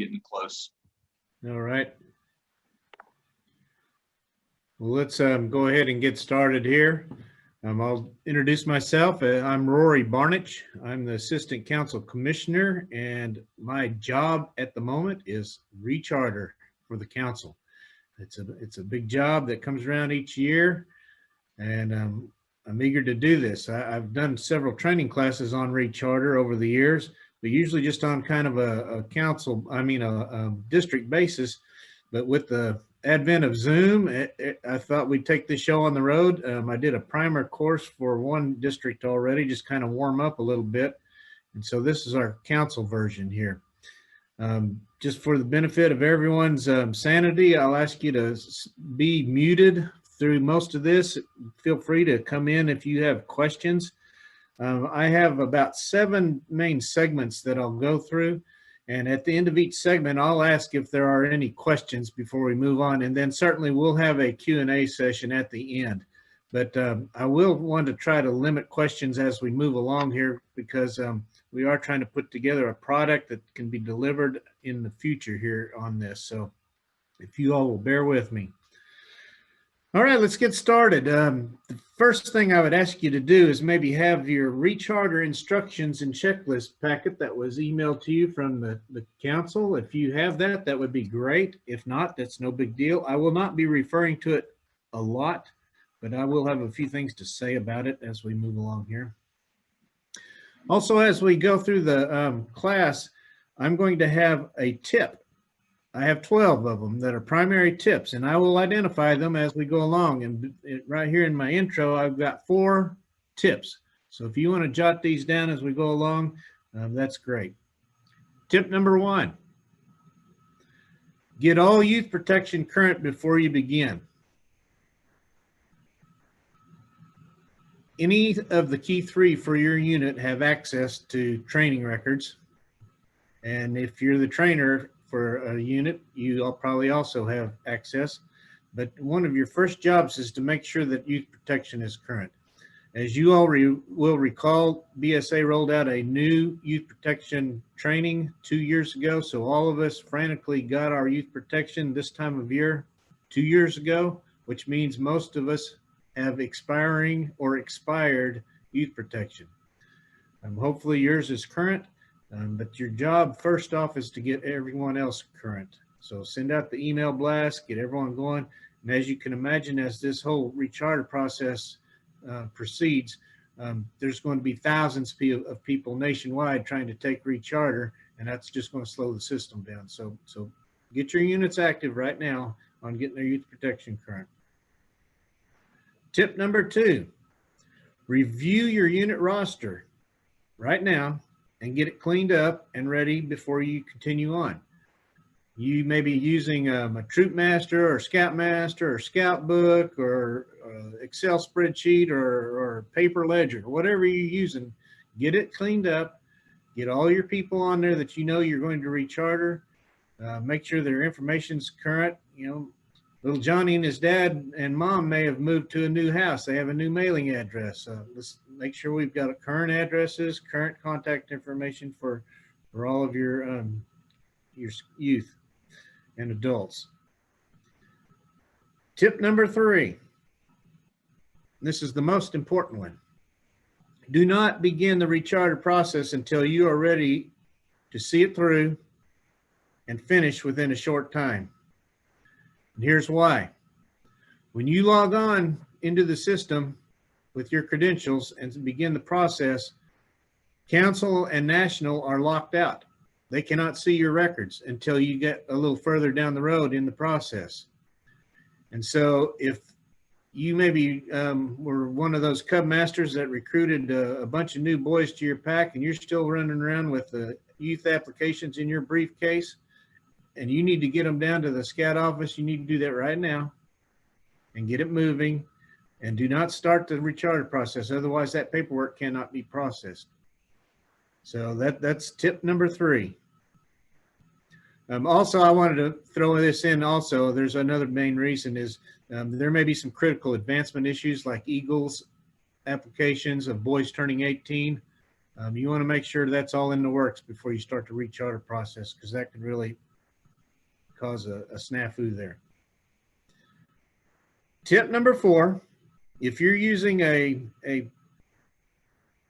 getting close. All right. Well, let's go ahead and get started here. I'll introduce myself. I'm Rory Barnich. I'm the Assistant Council Commissioner, and my job at the moment is Re-charter for the council. It's a big job that comes around each year, and I'm eager to do this. I've done several training classes on Re-charter over the years, but usually just on kind of a district basis. But with the advent of Zoom, I thought we'd take this show on the road. I did a primer course for one district already, just kind of warm up a little bit. And so this is our council version here. Just for the benefit of everyone's sanity, I'll ask you to be muted through most of this. Feel free to come in if you have questions. I have about 7 main segments that I'll go through. And at the end of each segment, I'll ask if there are any questions before we move on. And then certainly we'll have a Q&A session at the end. But I will want to try to limit questions as we move along here, because we are trying to put together a product that can be delivered in the future here on this. So if you all will bear with me. All right, let's get started. The first thing I would ask you to do is maybe have your Re-charter instructions and checklist packet that was emailed to you from the council. If you have that, that would be great. If not, that's no big deal. I will not be referring to it a lot, but I will have a few things to say about it as we move along here. Also, as we go through the class, I'm going to have a tip. I have 12 of them that are primary tips, and I will identify them as we go along. And right here in my intro, I've got 4 tips. So if you want to jot these down as we go along, that's great. Tip number 1, get all youth protection current before you begin. Any of the key 3 for your unit have access to training records. And if you're the trainer for a unit, you'll probably also have access. But one of your first jobs is to make sure that youth protection is current. As you all will recall, BSA rolled out a new youth protection training 2 years ago. So all of us frantically got our youth protection this time of year 2 years ago, which means most of us have expiring or expired youth protection. Hopefully yours is current. But your job first off is to get everyone else current. So send out the email blast, get everyone going. And as you can imagine, as this whole Re-charter process proceeds, there's going to be thousands of people nationwide trying to take Re-charter, and that's just going to slow the system down. So get your units active right now on getting their youth protection current. Tip number 2, review your unit roster right now and get it cleaned up and ready before you continue on. You may be using a Troop Master or Scout Master or Scout Book or Excel spreadsheet or paper ledger, whatever you're using. Get it cleaned up, get all your people on there that you know you're going to Re-charter. Make sure their information's current. You know, little Johnny and his dad and mom may have moved to a new house. They have a new mailing address. Let's make sure we've got current addresses, current contact information for all of your youth and adults. Tip number 3. This is the most important one. Do not begin the Re-charter process until you are ready to see it through and finish within a short time. And here's why. When you log on into the system with your credentials and begin the process, council and national are locked out. They cannot see your records until you get a little further down the road in the process. And so if you maybe were one of those Cub Masters that recruited a bunch of new boys to your pack, and you're still running around with the youth applications in your briefcase, and you need to get them down to the scout office, you need to do that right now and get it moving, and do not start the Re-charter process. Otherwise, that paperwork cannot be processed. So that's tip number 3. Also, I wanted to throw this in also. There's another main reason is there may be some critical advancement issues like Eagles applications of boys turning 18. You want to make sure that's all in the works before you start the Re-charter process, because that can really cause a snafu there. Tip number 4, if you're using a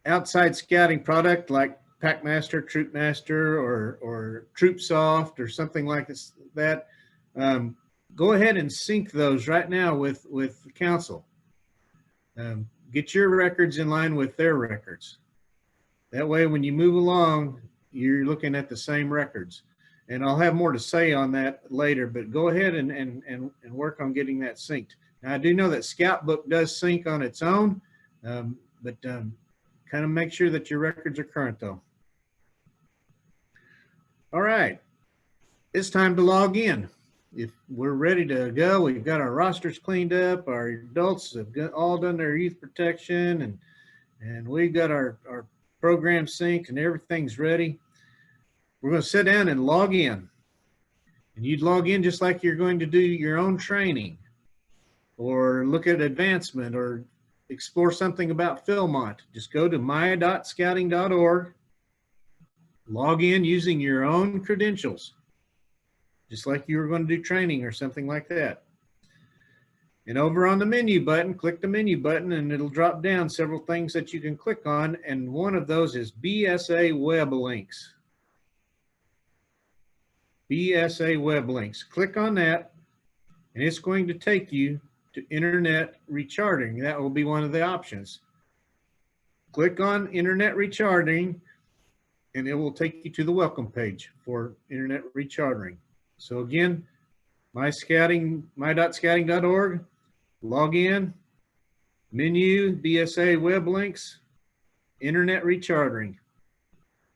outside scouting product like Packmaster, Troopmaster, or TroopSoft or something like this, go ahead and sync those right now with the council. Get your records in line with their records. That way, when you move along, you're looking at the same records. And I'll have more to say on that later, but go ahead and work on getting that synced. Now, I do know that Scout Book does sync on its own, but kind of make sure that your records are current, though. All right, it's time to log in. If we're ready to go, we've got our rosters cleaned up, our adults have all done their youth protection, and we've got our program synced and everything's ready. We're going to sit down and log in. And you'd log in just like you're going to do your own training or look at advancement or explore something about Philmont. Just go to my.scouting.org, log in using your own credentials, just like you were going to do training or something like that. And over on the menu button, click the menu button and it'll drop down several things that you can click on. And one of those is BSA web links. BSA web links. Click on that and it's going to take you to internet recharting. That will be one of the options. Click on internet recharting and it will take you to the welcome page for internet rechartering. So again, my.scouting.org, log in, menu, BSA web links, internet rechartering,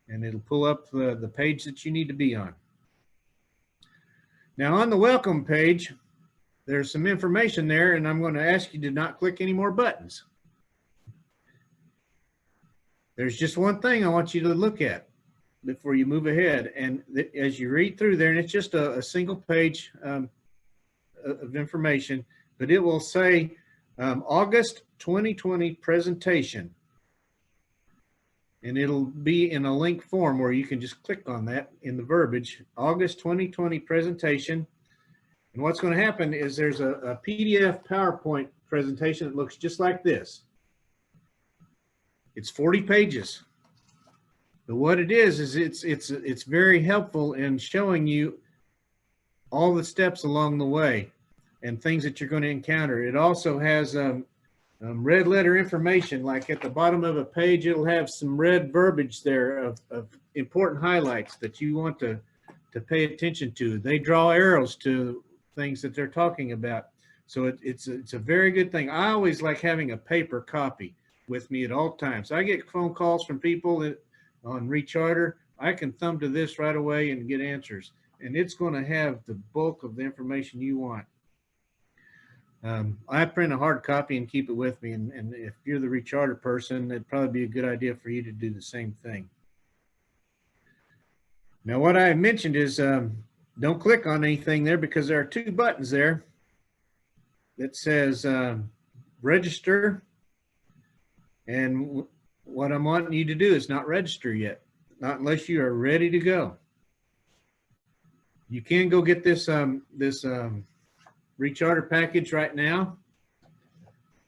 and it'll pull up the page that you need to be on. Now on the welcome page, there's some information there, and I'm going to ask you to not click any more buttons. There's just one thing I want you to look at before you move ahead, and as you read through there, and it's just a single page of information, but it will say August 2020 presentation, and it'll be in a link form where you can just click on that in the verbiage, August 2020 presentation. And what's going to happen is there's a PDF PowerPoint presentation that looks just like this. It's 40 pages. But what it is it's very helpful in showing you all the steps along the way and things that you're going to encounter. It also has red letter information, like at the bottom of a page, it'll have some red verbiage there of important highlights that you want to pay attention to. They draw arrows to things that they're talking about. So it's a very good thing. I always like having a paper copy with me at all times. I get phone calls from people on Re-charter. I can thumb to this right away and get answers. And it's going to have the bulk of the information you want. I print a hard copy and keep it with me. And if you're the Re-charter person, it'd probably be a good idea for you to do the same thing. Now, what I mentioned is don't click on anything there because there are 2 buttons there that says register. And what I'm wanting you to do is not register yet, not unless you are ready to go. You can go get this Re-charter package right now.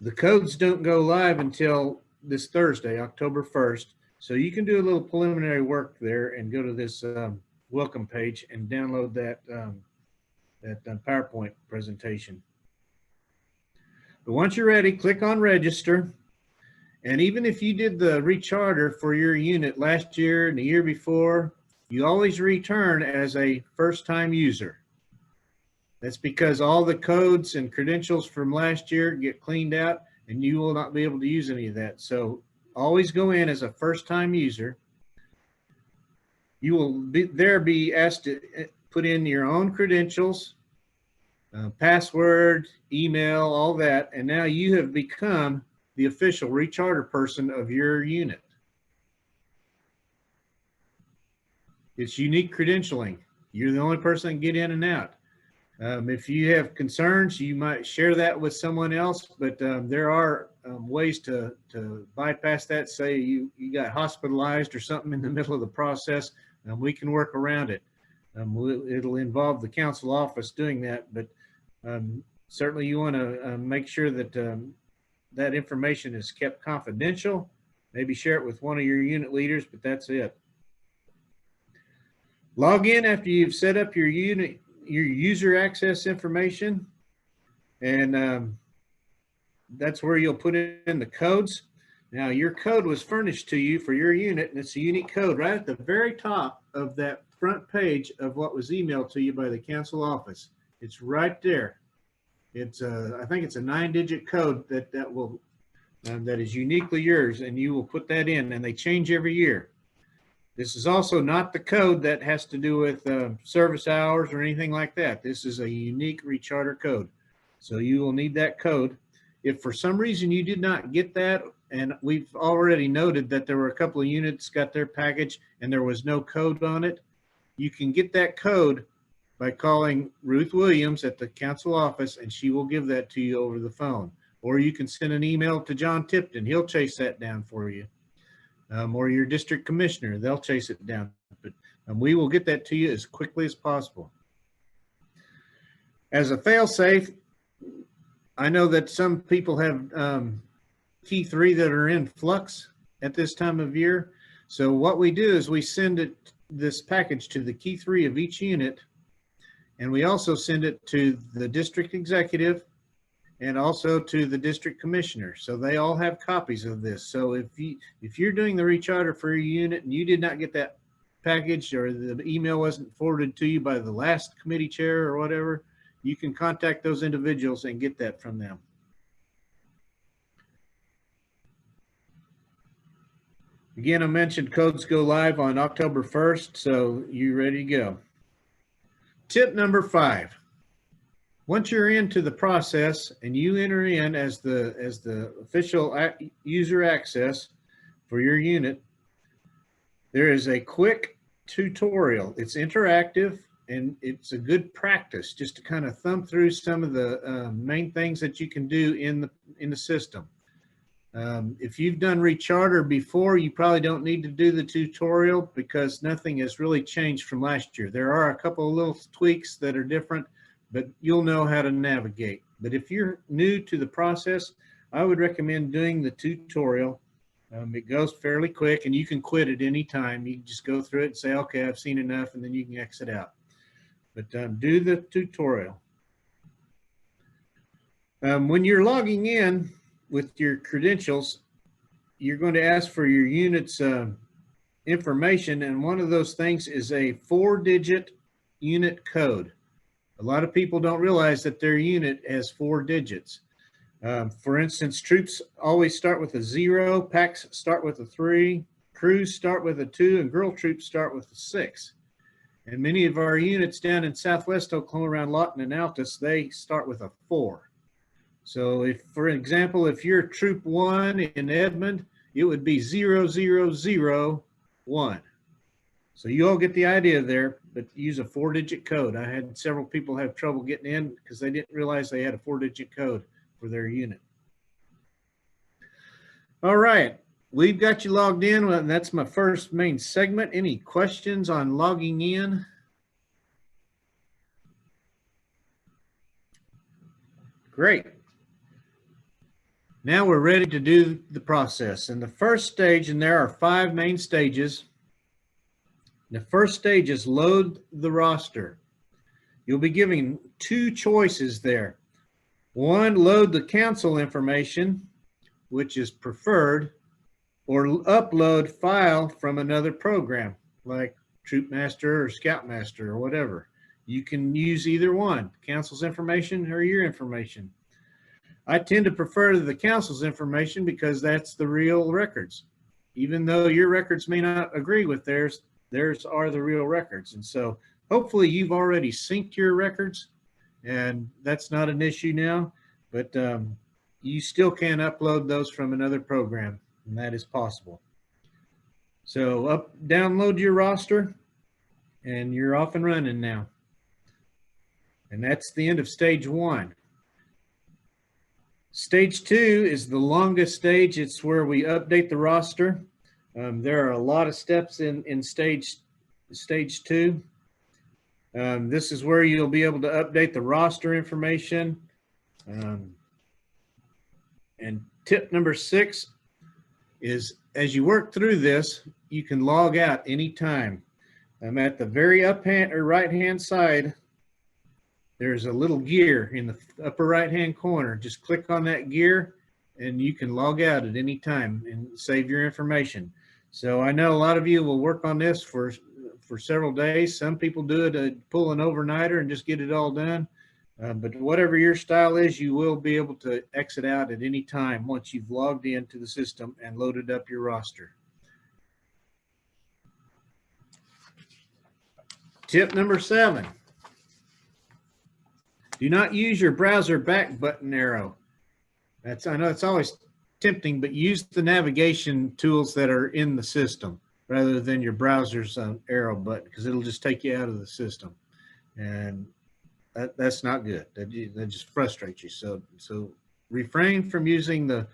The codes don't go live until this Thursday, October 1st. So you can do a little preliminary work there and go to this welcome page and download that PowerPoint presentation. But once you're ready, click on register. And even if you did the Re-charter for your unit last year and the year before, you always return as a first-time user. That's because all the codes and credentials from last year get cleaned out and you will not be able to use any of that. So always go in as a first-time user. You will be asked to put in your own credentials, password, email, all that, and now you have become the official Re-charter person of your unit. It's unique credentialing. You're the only person that can get in and out. If you have concerns, you might share that with someone else, but there are ways to bypass that. Say you got hospitalized or something in the middle of the process, we can work around it. It'll involve the council office doing that, but certainly you want to make sure that that information is kept confidential. Maybe share it with one of your unit leaders, but that's it. Log in after you've set up your unit, your user access information, and that's where you'll put in the codes. Now, your code was furnished to you for your unit, and it's a unique code right at the very top of that front page of what was emailed to you by the council office. It's right there. It's I think it's a 9-digit code that will that is uniquely yours, and you will put that in, and they change every year. This is also not the code that has to do with service hours or anything like that. This is a unique Re-charter code. So you will need that code. If for some reason you did not get that, and we've already noted that there were a couple of units got their package and there was no code on it, you can get that code by calling Ruth Williams at the council office, and she will give that to you over the phone. Or you can send an email to John Tipton. He'll chase that down for you. Or your district commissioner, they'll chase it down. But we will get that to you as quickly as possible. As a fail-safe, I know that some people have key 3 that are in flux at this time of year. So what we do is we send this package to the key 3 of each unit, and we also send it to the district executive and also to the district commissioner. So they all have copies of this. So if you're doing the Re-charter for your unit and you did not get that package, or the email wasn't forwarded to you by the last committee chair or whatever, you can contact those individuals and get that from them. Again, I mentioned codes go live on October 1st, so you're ready to go. Tip number 5. Once you're into the process and you enter in as the official user access for your unit, there is a quick tutorial. It's interactive, and it's a good practice just to kind of thumb through some of the main things that you can do in the system. If you've done Re-charter before, you probably don't need to do the tutorial because nothing has really changed from last year. There are a couple of little tweaks that are different, but you'll know how to navigate. But if you're new to the process, I would recommend doing the tutorial. It goes fairly quick, and you can quit at any time. You can just go through it and say, okay, I've seen enough, and then you can exit out. But do the tutorial. When you're logging in with your credentials, you're going to ask for your unit's information, and one of those things is a 4-digit unit code. A lot of people don't realize that their unit has 4 digits. For instance, troops always start with a 0, packs start with a 3, crews start with a 2, and girl troops start with a 6. And many of our units down in Southwest Oklahoma around Lawton and Altus, they start with a 4. So if, for example, if you're Troop 1 in Edmond, it would be 0001. So you all get the idea there, but use a 4-digit code. I had several people have trouble getting in because they didn't realize they had a 4-digit code for their unit. All right, we've got you logged in, and that's my first main segment. Any questions on logging in? Great. Now we're ready to do the process. And the first stage, and there are 5 main stages. The first stage is load the roster. You'll be given 2 choices there. One, load the council information, which is preferred, or upload file from another program, like Troop Master or Scoutmaster or whatever. You can use either one, council's information or your information. I tend to prefer the council's information because that's the real records. Even though your records may not agree with theirs, theirs are the real records. And so hopefully you've already synced your records, and that's not an issue now, but you still can upload those from another program, and that is possible. So download your roster, and you're off and running now. And that's the end of stage 1. Stage 2 is the longest stage. It's where we update the roster. There are a lot of steps in stage 2. This is where you'll be able to update the roster information. And tip number 6 is, as you work through this, you can log out anytime. At the very up-hand or right-hand side, there's a little gear in the upper right-hand corner. Just click on that gear and you can log out at any time and save your information. So I know a lot of you will work on this for several days. Some people do it, pull an overnighter and just get it all done. But whatever your style is, you will be able to exit out at any time once you've logged into the system and loaded up your roster. Tip number 7. Do not use your browser back button arrow. I know it's always tempting, but use the navigation tools that are in the system rather than your browser's arrow button, because it'll just take you out of the system. And that's not good. That just frustrates you. So refrain from using the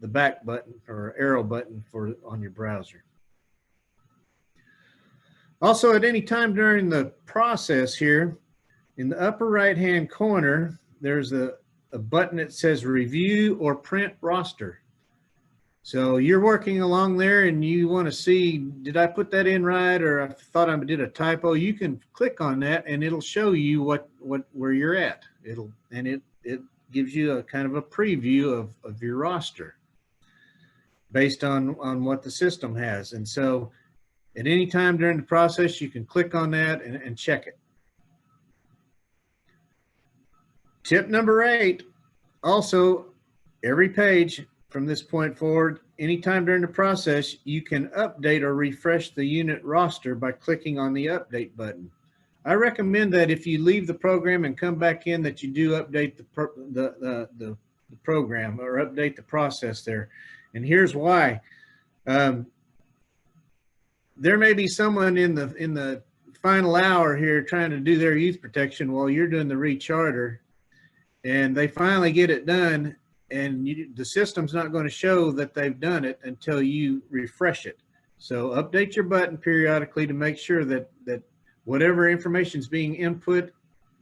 back button or arrow button on your browser. Also, at any time during the process here, in the upper right-hand corner, there's a button that says Review or Print Roster. So you're working along there and you want to see, did I put that in right, or I thought I did a typo? You can click on that and it'll show you where you're at. It gives you a kind of a preview of your roster based on what the system has. And so at any time during the process, you can click on that and check it. Tip number 8, also every page from this point forward, anytime during the process, you can update or refresh the unit roster by clicking on the update button. I recommend that if you leave the program and come back in, that you do update the program or update the process there. And here's why. There may be someone in the final hour here trying to do their youth protection while you're doing the re-charter, and they finally get it done, and the system's not going to show that they've done it until you refresh it. So update your button periodically to make sure that whatever information is being input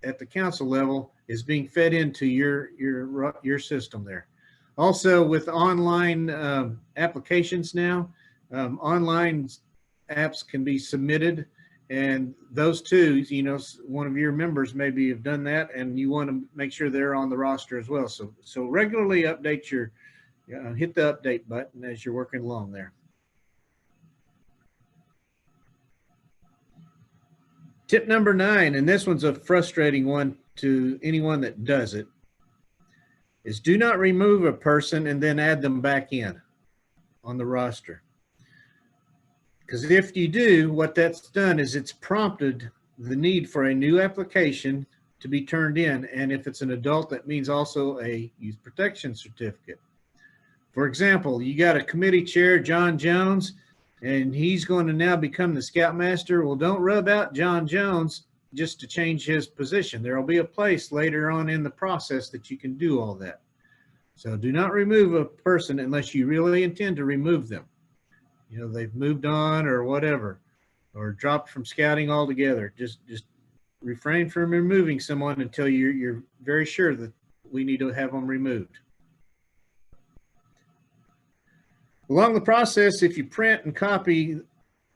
at the council level is being fed into your system there. Also, with online applications now, online apps can be submitted, and those two, one of your members maybe have done that, and you want to make sure they're on the roster as well. So regularly update hit the update button as you're working along there. Tip number 9, and this one's a frustrating one to anyone that does it, is do not remove a person and then add them back in on the roster. Because if you do, what that's done is it's prompted the need for a new application to be turned in. And if it's an adult, that means also a youth protection certificate. For example, you got a committee chair, John Jones, and he's going to now become the scoutmaster. Well, don't rub out John Jones just to change his position. There will be a place later on in the process that you can do all that. So do not remove a person unless you really intend to remove them. They've moved on or whatever, or dropped from scouting altogether. Just refrain from removing someone until you're very sure that we need to have them removed. Along the process, if you print and copy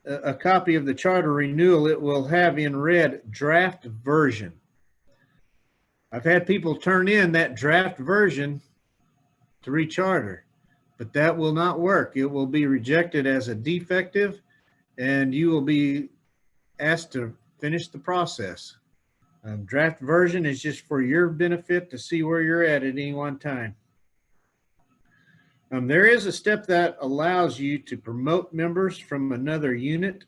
a copy of the charter renewal, it will have in red draft version. I've had people turn in that draft version to re-charter, but that will not work. It will be rejected as a defective, and you will be asked to finish the process. Draft version is just for your benefit to see where you're at any one time. There is a step that allows you to promote members from another unit.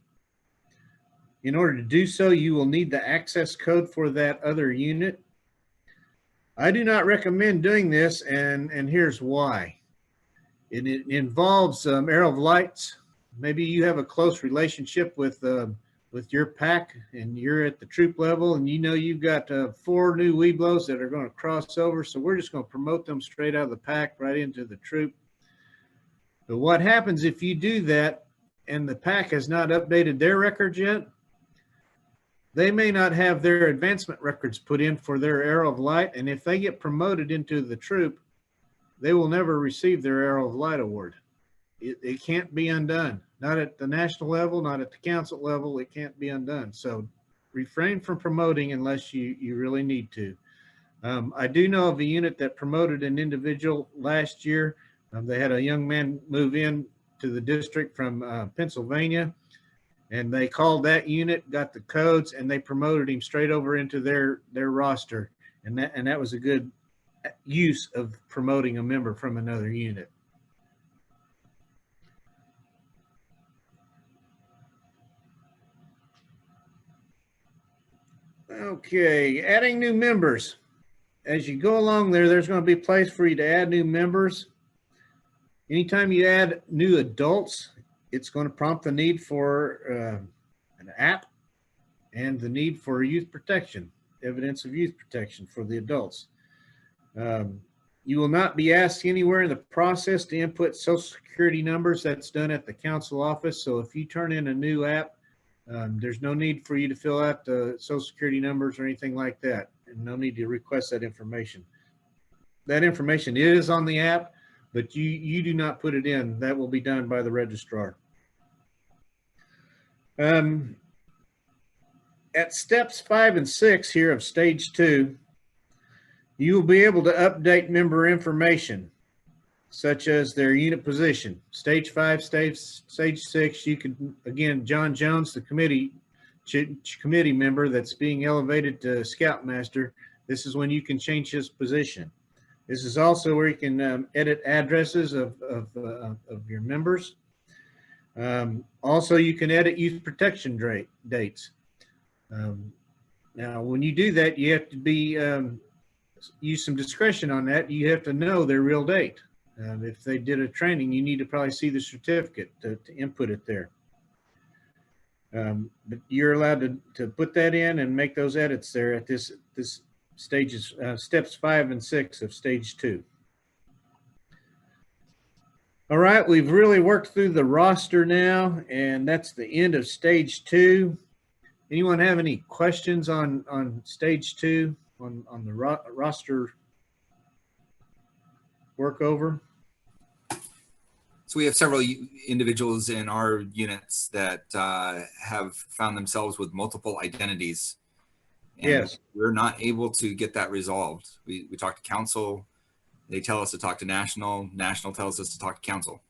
In order to do so, you will need the access code for that other unit. I do not recommend doing this, and here's why. It involves arrow of lights. Maybe you have a close relationship with your pack, and you're at the troop level, and you've got 4 new Weeblos that are going to cross over. So we're just going to promote them straight out of the pack right into the troop. But what happens if you do that and the pack has not updated their records yet? they may not have their advancement records put in for their Arrow of Light, and if they get promoted into the troop, they will never receive their Arrow of Light award. It can't be undone. Not at the national level, not at the council level. It can't be undone. So refrain from promoting unless you really need to. I do know of a unit that promoted an individual last year. They had a young man move in to the district from Pennsylvania, and they called that unit, got the codes, and they promoted him straight over into their roster. And that was a good use of promoting a member from another unit. Okay, adding new members. As you go along there's going to be a place for you to add new members. Anytime you add new adults, it's going to prompt the need for an app and the need for youth protection, evidence of youth protection for the adults. You will not be asked anywhere in the process to input Social Security numbers. That's done at the council office. So if you turn in a new app, there's no need for you to fill out the Social Security numbers or anything like that, and no need to request that information. That information is on the app, but you do not put it in. That will be done by the registrar. At steps 5 and 6 here of stage 2, you will be able to update member information, such as their unit position. Stage 5, stage 6, you can, again, John Jones, the committee member that's being elevated to Scoutmaster, this is when you can change his position. This is also where you can edit addresses of your members. Also, you can edit youth protection dates. Now, when you do that, you have to be use some discretion on that. You have to know their real date. If they did a training, you need to probably see the certificate to input it there. But you're allowed to put that in and make those edits there at this stages, steps 5 and 6 of stage 2. All right, we've really worked through the roster now, and that's the end of stage 2. Anyone have any questions on stage 2 on the roster workover? So we have several individuals in our units that have found themselves with multiple identities. And yes. We're not able to get that resolved. We talk to council. They tell us to talk to national. National tells us to talk to council.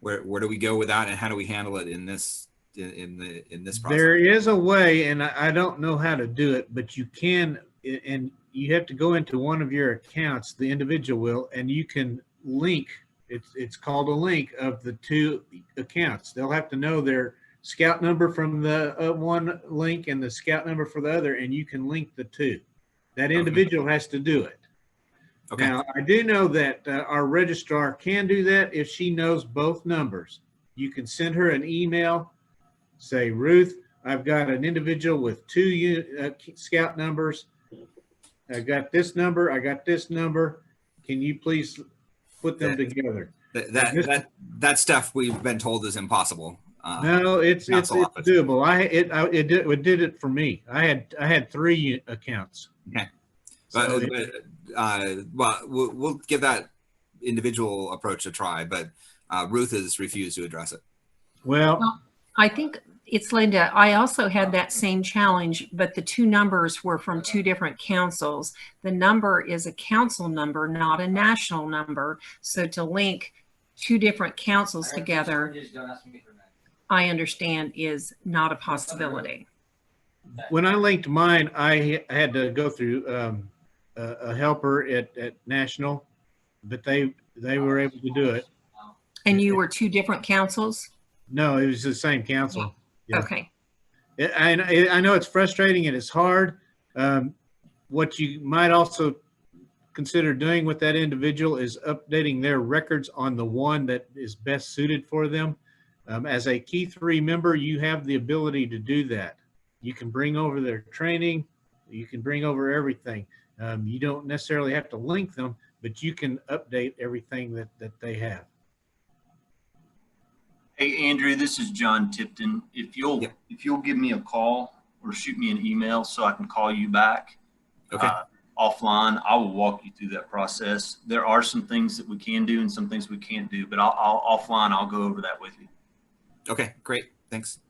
Where do we go with that, and how do we handle it in this process? There is a way, and I don't know how to do it, but you can, and you have to go into one of your accounts, the individual will, and you can link. It's called a link of the two accounts. They'll have to know their scout number from the one link and the scout number for the other, and you can link the two. That individual has to do it. Okay. Now, I do know that our registrar can do that if she knows both numbers. You can send her an email, say, Ruth, I've got an individual with two scout numbers. I got this number. I got this number. Can you please put them together? That stuff we've been told is impossible. No, it's doable. It did it for me. I had 3 accounts. Okay. Well, we'll give that individual approach a try, but Ruth has refused to address it. Well, I think it's Linda. I also had that same challenge, but the 2 numbers were from 2 different councils. The number is a council number, not a national number. So to link 2 different councils together, I understand, is not a possibility. When I linked mine, I had to go through a helper at National, but they were able to do it. And you were 2 different councils? No, it was the same council. Yeah. Okay. I know it's frustrating and it's hard. What you might also consider doing with that individual is updating their records on the one that is best suited for them. As a Key 3 member, you have the ability to do that. You can bring over their training. You can bring over everything. You don't necessarily have to link them, but you can update everything that they have. Hey, Andrew, this is John Tipton. If you'll give me a call or shoot me an email so I can call you back offline, I will walk you through that process. There are some things that we can do and some things we can't do, but offline, I'll go over that with you. Okay, great. Thanks.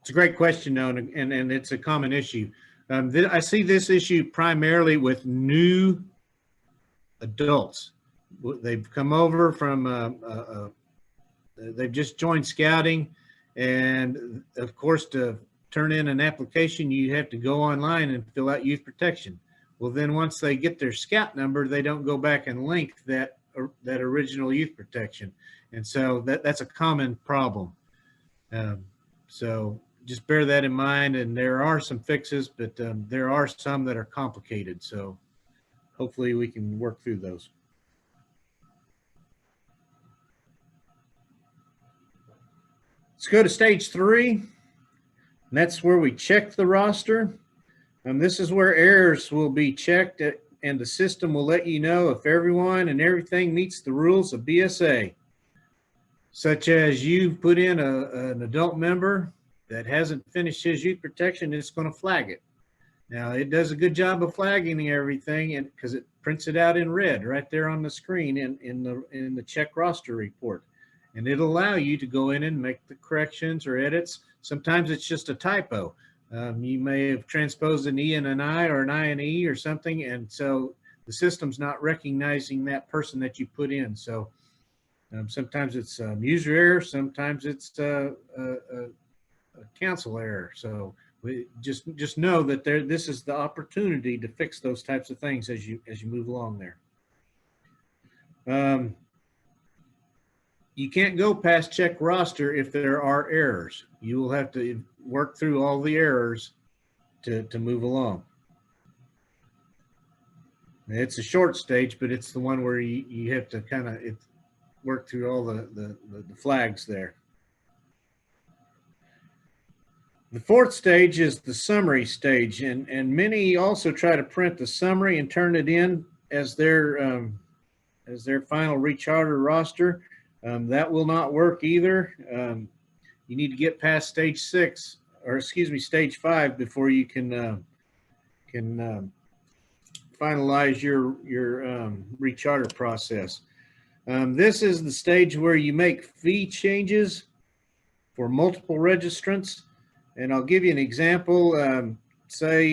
It's a great question, though, and it's a common issue. I see this issue primarily with new adults. They've come over from, they've just joined scouting, and of course, to turn in an application, you have to go online and fill out youth protection. Well, then once they get their scout number, they don't go back and link that original youth protection, and so that's a common problem. So just bear that in mind, and there are some fixes, but there are some that are complicated. So hopefully we can work through those. Let's go to stage 3. And that's where we check the roster. And this is where errors will be checked, and the system will let you know if everyone and everything meets the rules of BSA, such as you put in an adult member that hasn't finished his youth protection, it's going to flag it. Now, it does a good job of flagging everything, and because it prints it out in red right there on the screen in the check roster report, and it'll allow you to go in and make the corrections or edits. Sometimes it's just a typo. You may have transposed an E and an I, or an I and E or something, and so the system's not recognizing that person that you put in. So sometimes it's user error, sometimes it's a council error. So we just know that this is the opportunity to fix those types of things as you move along there. You can't go past check roster if there are errors. You will have to work through all the errors to move along. It's a short stage, but it's the one where you have to kind of work through all the flags there. The 4th stage is the summary stage, and many also try to print the summary and turn it in as their final recharter roster. That will not work either. You need to get past stage 6, or excuse me, stage 5 before you can finalize your recharter process. This is the stage where you make fee changes for multiple registrants. And I'll give you an example. Say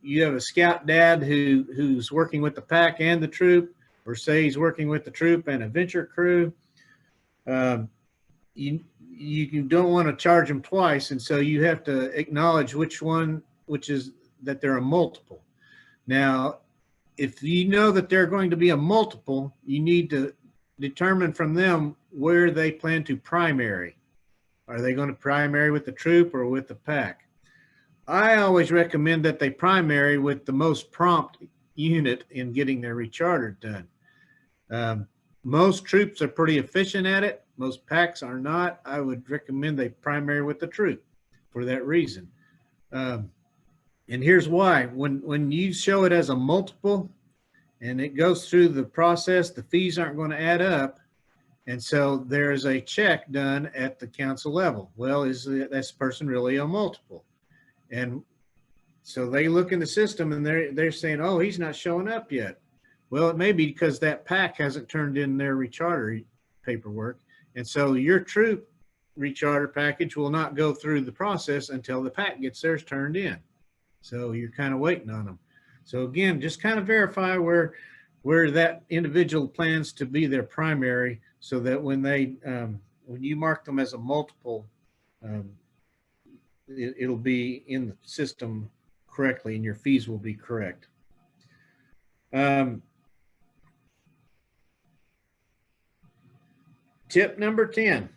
you have a scout dad who's working with the pack and the troop, or say he's working with the troop and a venture crew. You don't want to charge them twice, and so you have to acknowledge which is that they're a multiple. Now, if you know that they're going to be a multiple, you need to determine from them where they plan to primary. Are they going to primary with the troop or with the pack? I always recommend that they primary with the most prompt unit in getting their recharter done. Most troops are pretty efficient at it. Most packs are not. I would recommend they primary with the troop for that reason. And here's why. When you show it as a multiple and it goes through the process, the fees aren't going to add up. And so there's a check done at the council level. Well, is this person really a multiple? And so they look in the system and they're saying, oh, he's not showing up yet. Well, it may be because that pack hasn't turned in their recharter paperwork. And so your troop recharter package will not go through the process until the pack gets theirs turned in. So you're kind of waiting on them. So again, just kind of verify where that individual plans to be their primary, so that when you mark them as a multiple, it'll be in the system correctly and your fees will be correct. Tip number 10.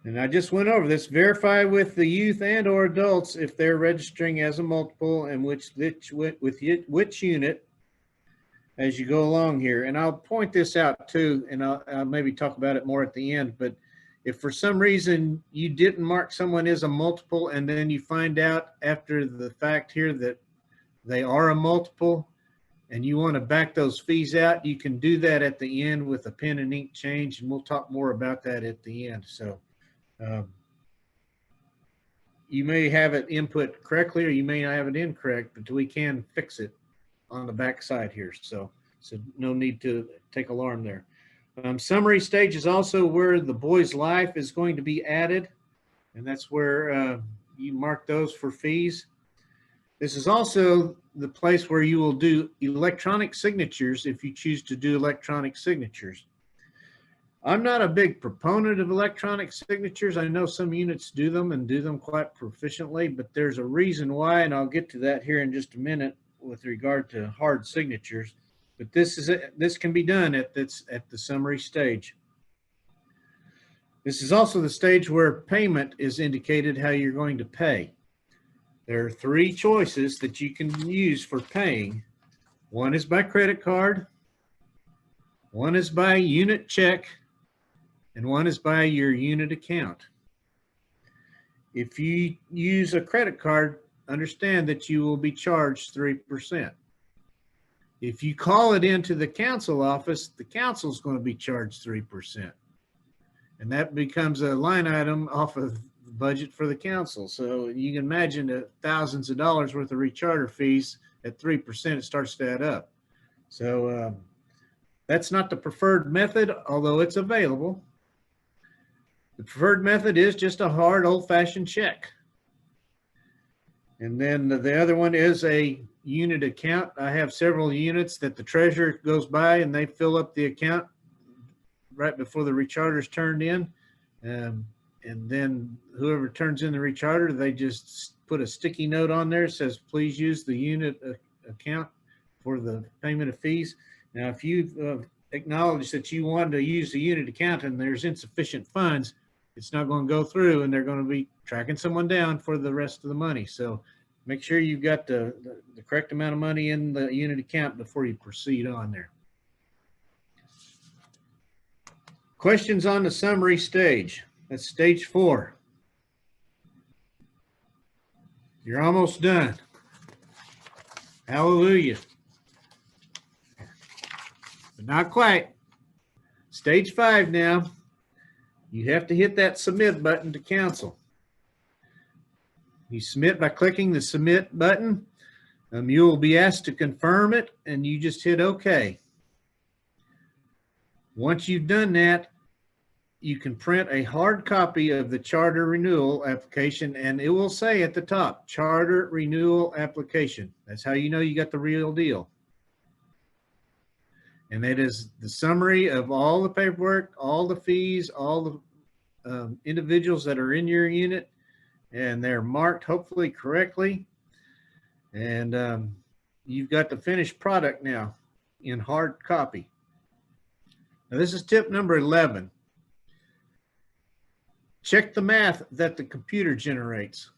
And I just went over this. Verify with the youth and or adults if they're registering as a multiple and which unit as you go along here. And I'll point this out too, and I'll maybe talk about it more at the end. But if for some reason you didn't mark someone as a multiple and then you find out after the fact here that they are a multiple, and you want to back those fees out, you can do that at the end with a pen and ink change, and we'll talk more about that at the end. So you may have it input correctly, or you may not have it incorrect, but we can fix it on the back side here. So no need to take alarm there. Summary stage is also where the boy's life is going to be added, and that's where you mark those for fees. This is also the place where you will do electronic signatures if you choose to do electronic signatures. I'm not a big proponent of electronic signatures. I know some units do them and do them quite proficiently, but there's a reason why, and I'll get to that here in just a minute with regard to hard signatures. But this can be done at the summary stage. This is also the stage where payment is indicated how you're going to pay. There are 3 choices that you can use for paying. One is by credit card, one is by unit check, and one is by your unit account. If you use a credit card, understand that you will be charged 3%. If you call it into the council office, the council is going to be charged 3%. And that becomes a line item off of the budget for the council. So you can imagine that thousands of dollars worth of recharter fees at 3%, it starts to add up. So that's not the preferred method, although it's available. The preferred method is just a hard old-fashioned check. And then the other one is a unit account. I have several units that the treasurer goes by and they fill up the account right before the recharter's turned in. And then whoever turns in the recharter, they just put a sticky note on there that says, please use the unit account for the payment of fees. Now, if you acknowledge that you wanted to use the unit account and there's insufficient funds, it's not going to go through, and they're going to be tracking someone down for the rest of the money. So make sure you've got the correct amount of money in the unit account before you proceed on there. Questions on the summary stage. That's stage 4. You're almost done. Hallelujah. But not quite. Stage 5 now. You have to hit that submit button to council. You submit by clicking the submit button. You will be asked to confirm it, and you just hit OK. Once you've done that, you can print a hard copy of the charter renewal application, and it will say at the top, charter renewal application. That's how you know you got the real deal. And that is the summary of all the paperwork, all the fees, all the individuals that are in your unit, and they're marked hopefully correctly. And you've got the finished product now in hard copy. Now this is tip number 11. Check the math that the computer generates.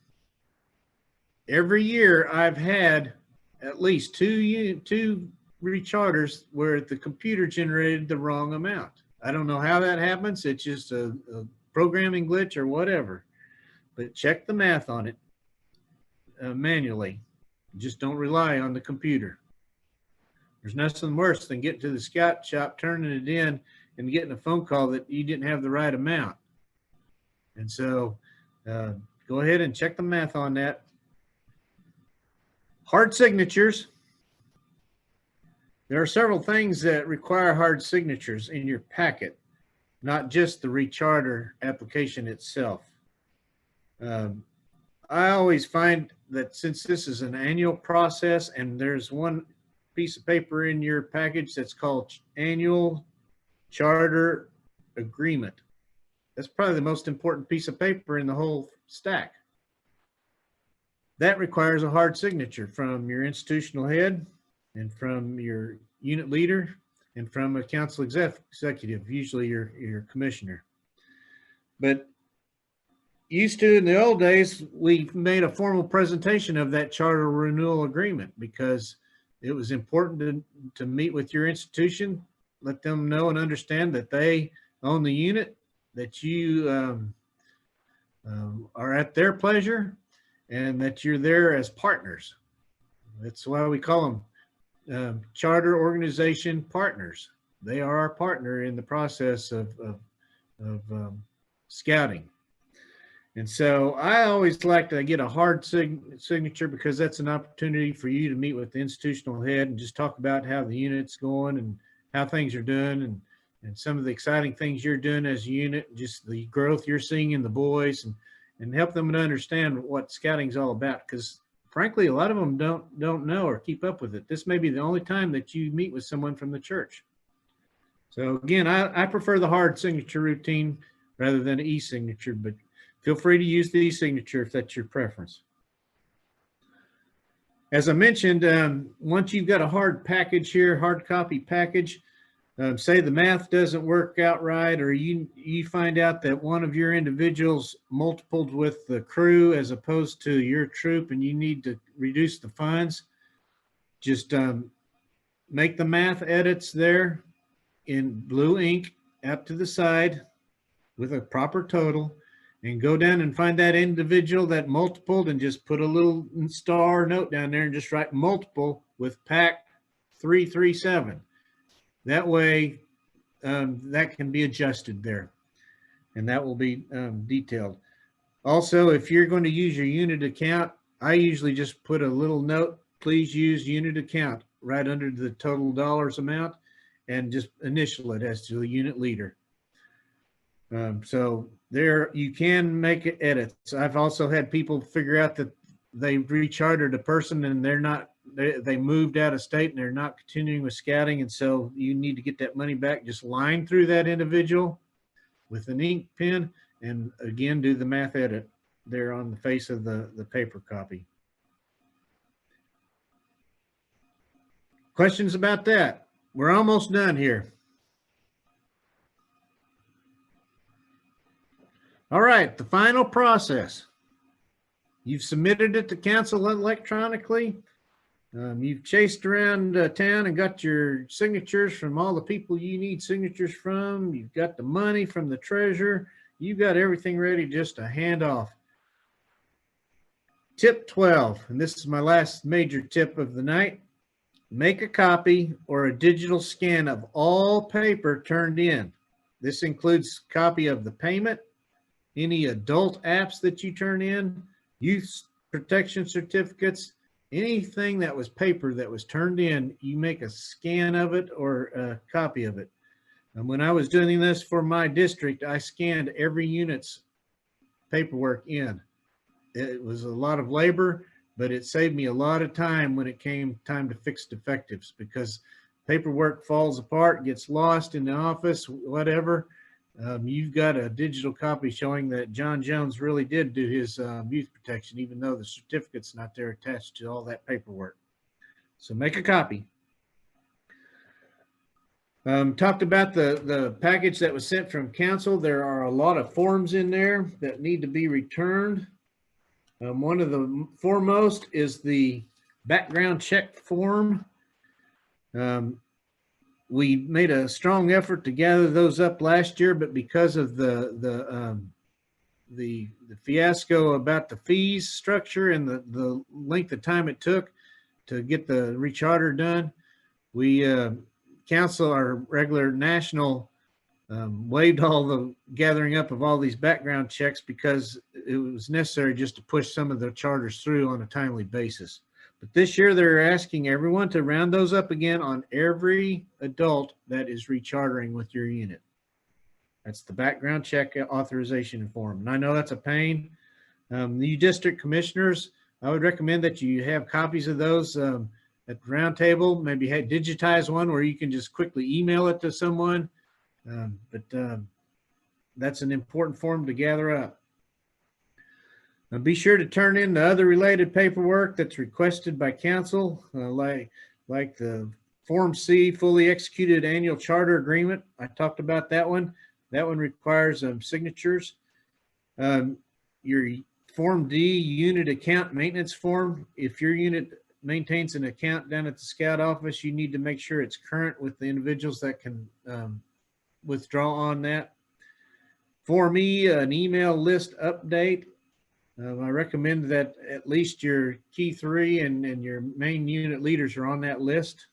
Every year I've had at least two recharters where the computer generated the wrong amount. I don't know how that happens. It's just a programming glitch or whatever. But check the math on it manually. Just don't rely on the computer. There's nothing worse than getting to the scout shop, turning it in, and getting a phone call that you didn't have the right amount. And so go ahead and check the math on that. Hard signatures. There are several things that require hard signatures in your packet, not just the recharter application itself. I always find that since this is an annual process and there's one piece of paper in your package that's called Annual Charter Agreement. That's probably the most important piece of paper in the whole stack. That requires a hard signature from your institutional head and from your unit leader and from a council executive, usually your commissioner. But used to in the old days, we made a formal presentation of that charter renewal agreement because it was important to meet with your institution, let them know and understand that they own the unit, that you are at their pleasure, and that you're there as partners. That's why we call them charter organization partners. They are our partner in the process of scouting. And so I always like to get a hard signature, because that's an opportunity for you to meet with the institutional head and just talk about how the unit's going and how things are doing, and some of the exciting things you're doing as a unit, just the growth you're seeing in the boys, and help them to understand what scouting is all about. Because frankly, a lot of them don't know or keep up with it. This may be the only time that you meet with someone from the church. So again, I prefer the hard signature routine rather than an e-signature, but feel free to use the e-signature if that's your preference. As I mentioned, once you've got a hard package here, hard copy package, say the math doesn't work out right, or you find out that one of your individuals multipled with the crew as opposed to your troop, and you need to reduce the funds, just make the math edits there in blue ink out to the side with a proper total, and go down and find that individual that multipled and just put a little star note down there and just write multiple with pack 337. That way that can be adjusted there, and that will be detailed. Also, if you're going to use your unit account, I usually just put a little note, please use unit account, right under the total dollars amount, and just initial it as to the unit leader. So there you can make edits. I've also had people figure out that they rechartered a person and they moved out of state and they're not continuing with scouting, and so you need to get that money back. Just line through that individual with an ink pen, and again do the math edit there on the face of the paper copy. Questions about that? We're almost done here. All right, the final process. You've submitted it to council electronically. You've chased around town and got your signatures from all the people you need signatures from. You've got the money from the treasurer. You've got everything ready just to hand off. Tip 12, and this is my last major tip of the night. Make a copy or a digital scan of all paper turned in. This includes a copy of the payment, any adult apps that you turn in, youth protection certificates, anything that was paper that was turned in, you make a scan of it or a copy of it. And when I was doing this for my district, I scanned every unit's paperwork in. It was a lot of labor, but it saved me a lot of time when it came time to fix defectives, because paperwork falls apart, gets lost in the office, whatever. You've got a digital copy showing that John Jones really did do his youth protection, even though the certificate's not there attached to all that paperwork. So make a copy. Talked about the package that was sent from council. There are a lot of forms in there that need to be returned. One of the foremost is the background check form. We made a strong effort to gather those up last year, but because of the fiasco about the fees structure and the length of time it took to get the recharter done, we council, our regular national, waived all the gathering up of all these background checks because it was necessary just to push some of the charters through on a timely basis. But this year they're asking everyone to round those up again on every adult that is rechartering with your unit. That's the background check authorization form. And I know that's a pain. The district commissioners, I would recommend that you have copies of those at the round table. Maybe digitize one where you can just quickly email it to someone. That's an important form to gather up. Now be sure to turn in the other related paperwork that's requested by council, like the Form C, fully executed annual charter agreement. I talked about that one. That one requires signatures. Your Form D, unit account maintenance form. If your unit maintains an account down at the scout office, you need to make sure it's current with the individuals that can withdraw on that. Form E, an email list update. I recommend that at least your key three and your main unit leaders are on that list.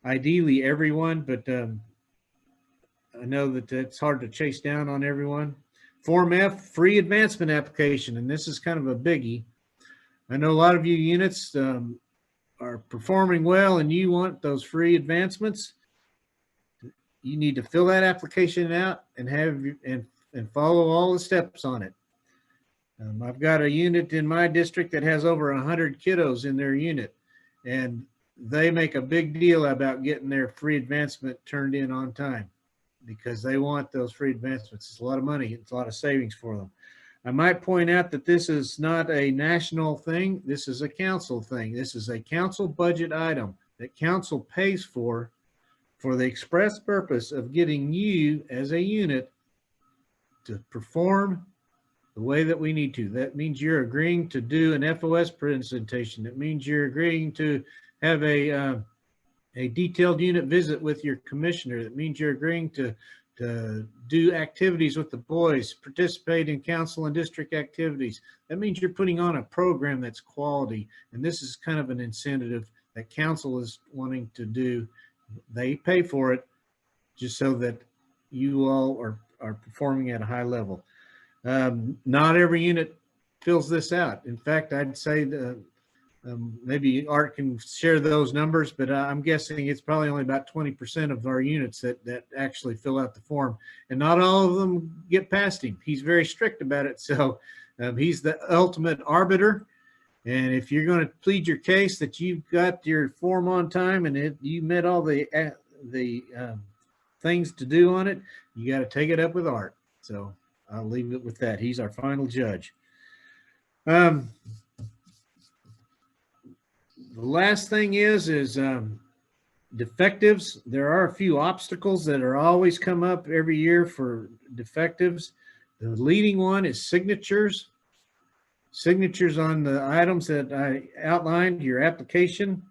ideally everyone, but I know that it's hard to chase down on everyone. Form F, free advancement application, and this is kind of a biggie. I know a lot of you units are performing well and you want those free advancements. You need to fill that application out and and follow all the steps on it. I've got a unit in my district that has over 100 kiddos in their unit, and they make a big deal about getting their free advancement turned in on time because they want those free advancements. It's a lot of money. It's a lot of savings for them. I might point out that this is not a national thing. This is a council thing. This is a council budget item that council pays for the express purpose of getting you as a unit to perform the way that we need to. That means you're agreeing to do an FOS presentation. That means you're agreeing to have a detailed unit visit with your commissioner. That means you're agreeing to do activities with the boys, participate in council and district activities. That means you're putting on a program that's quality. And this is kind of an incentive that council is wanting to do. They pay for it just so that you all are performing at a high level. Not every unit fills this out. In fact, I'd say that maybe Art can share those numbers, but I'm guessing it's probably only about 20% of our units that actually fill out the form. And not all of them get past him. He's very strict about it. So he's the ultimate arbiter. And if you're going to plead your case that you've got your form on time and you met all the things to do on it, you got to take it up with Art. So I'll leave it with that. He's our final judge. The last thing is defectives. There are a few obstacles that are always come up every year for defectives. The leading one is signatures. Signatures on the items that I outlined. Your application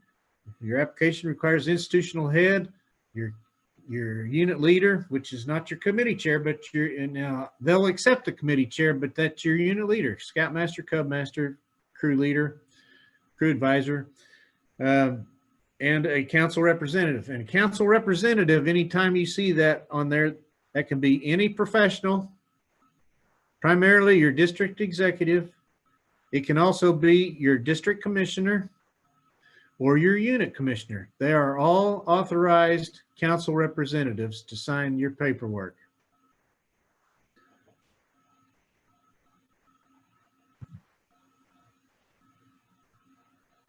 requires institutional head, your unit leader, which is not your committee chair, but now they'll accept the committee chair, but that's your unit leader, scoutmaster, cubmaster, crew leader, crew advisor, and a council representative. And a council representative, anytime you see that on there, that can be any professional, primarily your district executive. It can also be your district commissioner or your unit commissioner. They are all authorized council representatives to sign your paperwork.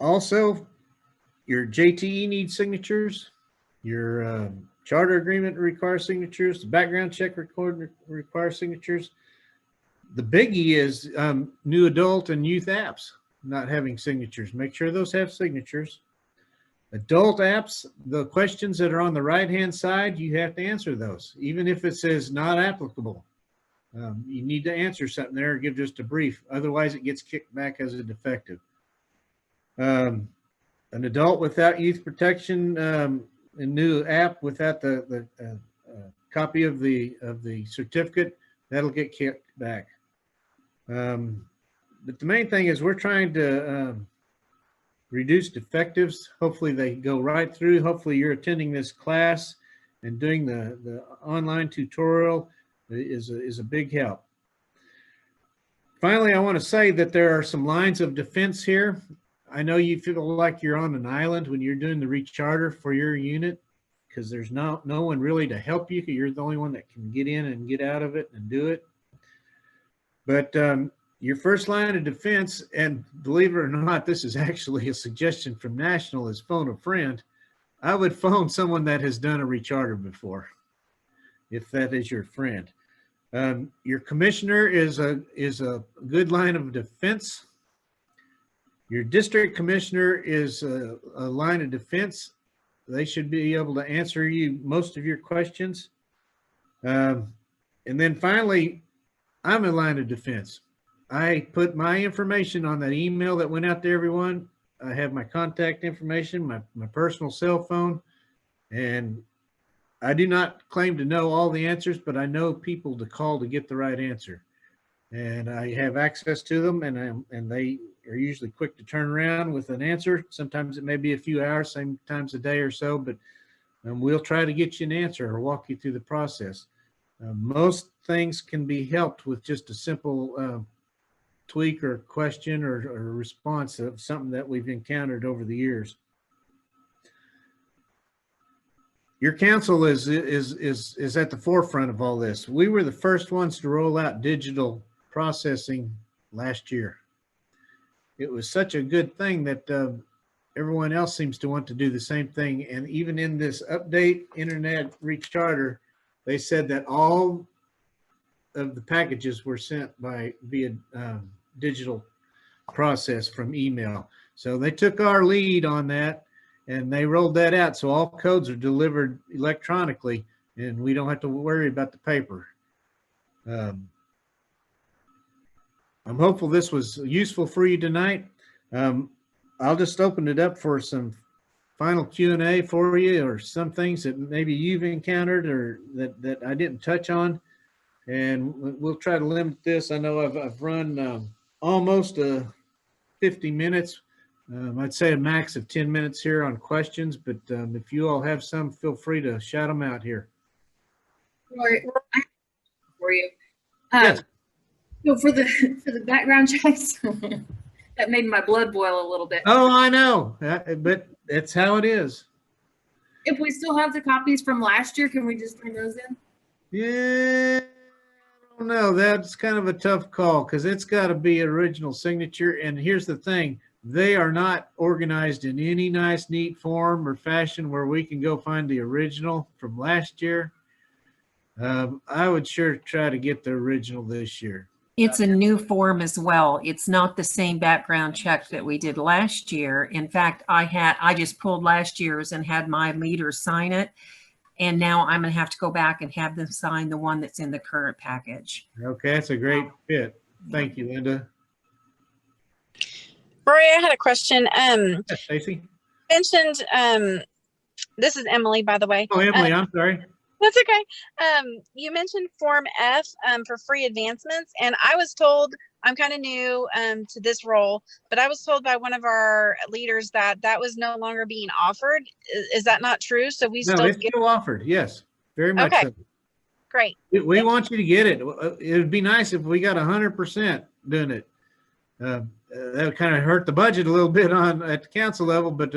Also, your JTE needs signatures. Your charter agreement requires signatures. The background check requires signatures. The biggie is new adult and youth apps not having signatures. Make sure those have signatures. Adult apps, the questions that are on the right-hand side, you have to answer those, even if it says not applicable. You need to answer something there or give just a brief. Otherwise, it gets kicked back as a defective. An adult without youth protection, a new app without the copy of the certificate, that'll get kicked back. But the main thing is we're trying to reduce defectives. Hopefully they go right through. Hopefully you're attending this class and doing the online tutorial is a big help. Finally, I want to say that there are some lines of defense here. I know you feel like you're on an island when you're doing the re-charter for your unit because there's no one really to help you. You're the only one that can get in and get out of it and do it. But your first line of defense, and believe it or not, this is actually a suggestion from National, is phone a friend. I would phone someone that has done a re-charter before, if that is your friend. Your commissioner is a good line of defense. Your district commissioner is a line of defense. They should be able to answer you most of your questions. And then finally, I'm a line of defense. I put my information on that email that went out to everyone. I have my contact information, my personal cell phone, and I do not claim to know all the answers, but I know people to call to get the right answer. And I have access to them, and they are usually quick to turn around with an answer. Sometimes it may be a few hours, sometimes a day or so, but and we'll try to get you an answer or walk you through the process. Most things can be helped with just a simple tweak or question or response of something that we've encountered over the years. Your council is at the forefront of all this. We were the first ones to roll out digital processing last year. It was such a good thing that everyone else seems to want to do the same thing. And even in this update, Internet Re-charter, they said that all of the packages were sent via digital process from email. So they took our lead on that and they rolled that out. So all codes are delivered electronically and we don't have to worry about the paper. I'm hopeful this was useful for you tonight. I'll just open it up for some final Q&A for you, or some things that maybe you've encountered or that I didn't touch on. And we'll try to limit this. I know I've run almost 50 minutes. I'd say a max of 10 minutes here on questions, but if you all have some, feel free to shout them out here. Rory, for you. Yes. So for the background checks, that made my blood boil a little bit. Oh, I know, but it's how it is. If we still have the copies from last year, can we just turn those in? Yeah, I don't know. That's kind of a tough call because it's got to be original signature. And here's the thing. They are not organized in any nice, neat form or fashion where we can go find the original from last year. I would sure try to get the original this year. It's a new form as well. It's not the same background check that we did last year. In fact, I just pulled last year's and had my leader sign it. And now I'm going to have to go back and have them sign the one that's in the current package. Okay, that's a great fit. Thank you, Linda. Rory, I had a question. Stacy? Mentioned, this is Emily, by the way. Oh, Emily, I'm sorry. That's okay. You mentioned Form F for free advancements, and I was told, I'm kind of new to this role, but I was told by one of our leaders that that was no longer being offered. Is that not true? So we No, it's still offered. Yes, very much. Okay. So. Great. We want you to get it. It would be nice if we got 100% doing it. That would kind of hurt the budget a little bit at the council level, but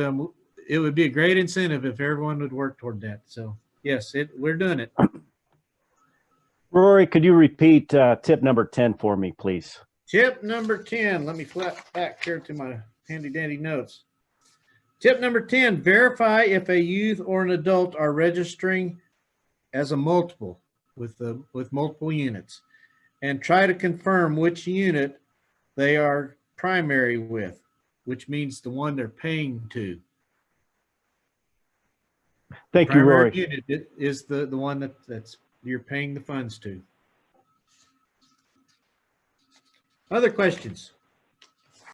it would be a great incentive if everyone would work toward that. So yes, we're doing it. Rory, could you repeat tip number 10 for me, please? Tip number 10. Let me flip back here to my handy dandy notes. Tip number 10, verify if a youth or an adult are registering as a multiple with multiple units, and try to confirm which unit they are primary with, which means the one they're paying to. Thank you, Primary Rory. unit is the one that's you're paying the funds to. Other questions?